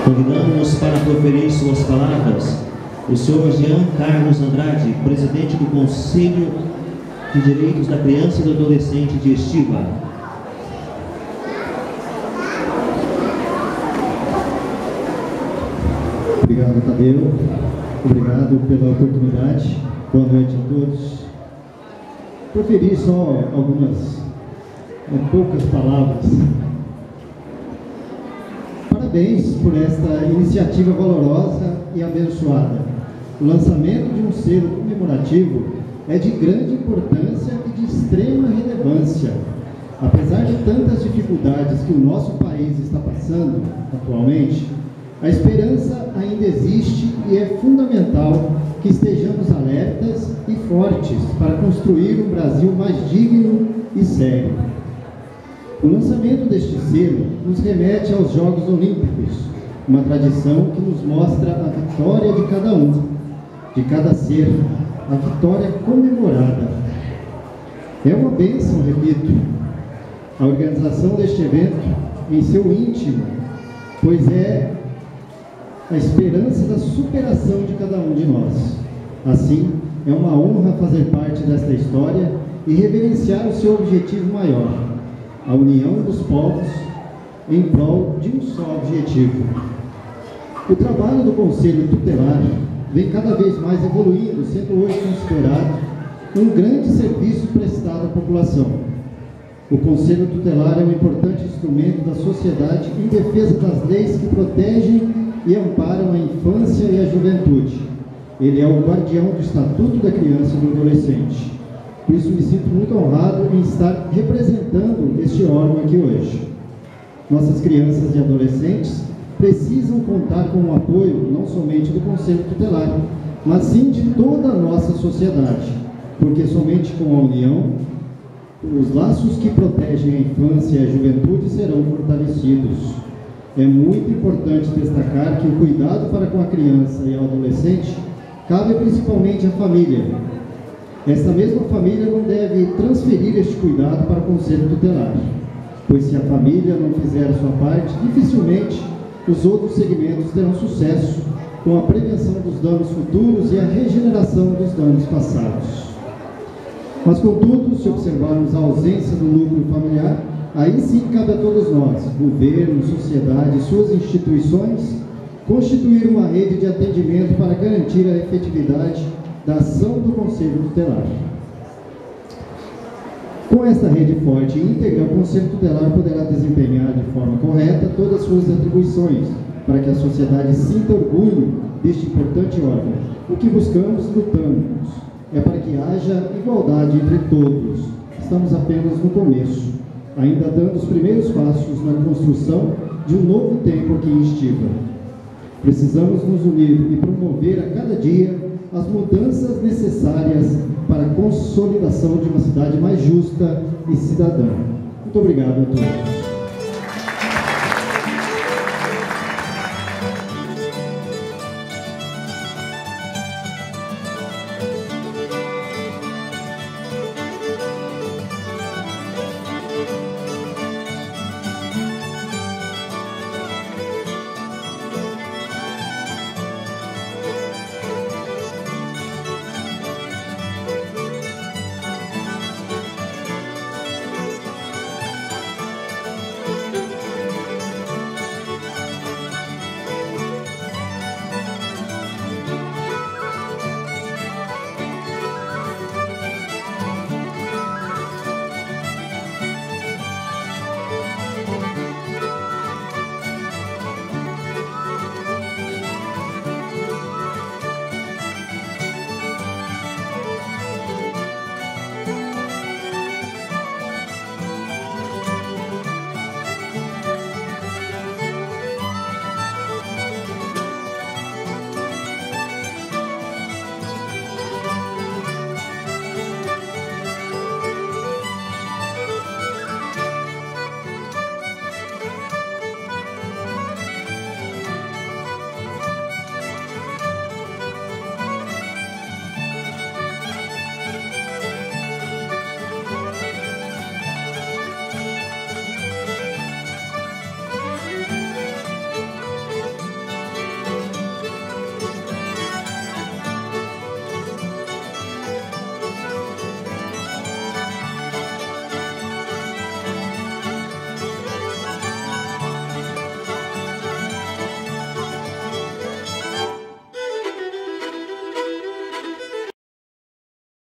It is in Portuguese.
Convidamos para proferir suas palavras o senhor Jean Carlos Andrade, presidente do Conselho de Direitos da Criança e do Adolescente de Estiva. Obrigado, Tadeu. Obrigado pela oportunidade. Boa noite a todos. Proferir só algumas poucas palavras. Parabéns por esta iniciativa valorosa e abençoada. O lançamento de um selo comemorativo é de grande importância e de extrema relevância. Apesar de tantas dificuldades que o nosso país está passando atualmente, a esperança ainda existe e é fundamental que estejamos alertas e fortes para construir um Brasil mais digno e sério. O lançamento deste selo nos remete aos Jogos Olímpicos, uma tradição que nos mostra a vitória de cada um, de cada ser, a vitória comemorada. É uma bênção, repito, a organização deste evento em seu íntimo, pois é a esperança da superação de cada um de nós. Assim, é uma honra fazer parte desta história e reverenciar o seu objetivo maior, a união dos povos em prol de um só objetivo. O trabalho do Conselho Tutelar vem cada vez mais evoluindo, sendo hoje considerado um grande serviço prestado à população. O Conselho Tutelar é um importante instrumento da sociedade em defesa das leis que protegem e amparam a infância e a juventude. Ele é o guardião do Estatuto da Criança e do Adolescente. Por isso me sinto muito honrado em estar representando este órgão aqui hoje. Nossas crianças e adolescentes precisam contar com o apoio não somente do Conselho Tutelar, mas sim de toda a nossa sociedade, porque somente com a união, os laços que protegem a infância e a juventude serão fortalecidos. É muito importante destacar que o cuidado para com a criança e o adolescente cabe principalmente à família. Esta mesma família não deve transferir este cuidado para o Conselho Tutelar, pois se a família não fizer a sua parte, dificilmente os outros segmentos terão sucesso com a prevenção dos danos futuros e a regeneração dos danos passados. Mas, contudo, se observarmos a ausência do núcleo familiar, aí sim cabe a todos nós, governo, sociedade e suas instituições, constituir uma rede de atendimento para garantir a efetividade da ação do Conselho Tutelar. Com esta rede forte e íntegra, o Conselho Tutelar poderá desempenhar de forma correta todas as suas atribuições, para que a sociedade sinta orgulho deste importante órgão. O que buscamos e lutamos é para que haja igualdade entre todos. Estamos apenas no começo, ainda dando os primeiros passos na construção de um novo tempo aqui em Estiva. Precisamos nos unir e promover a cada dia as mudanças necessárias para a consolidação de uma cidade mais justa e cidadã. Muito obrigado a todos.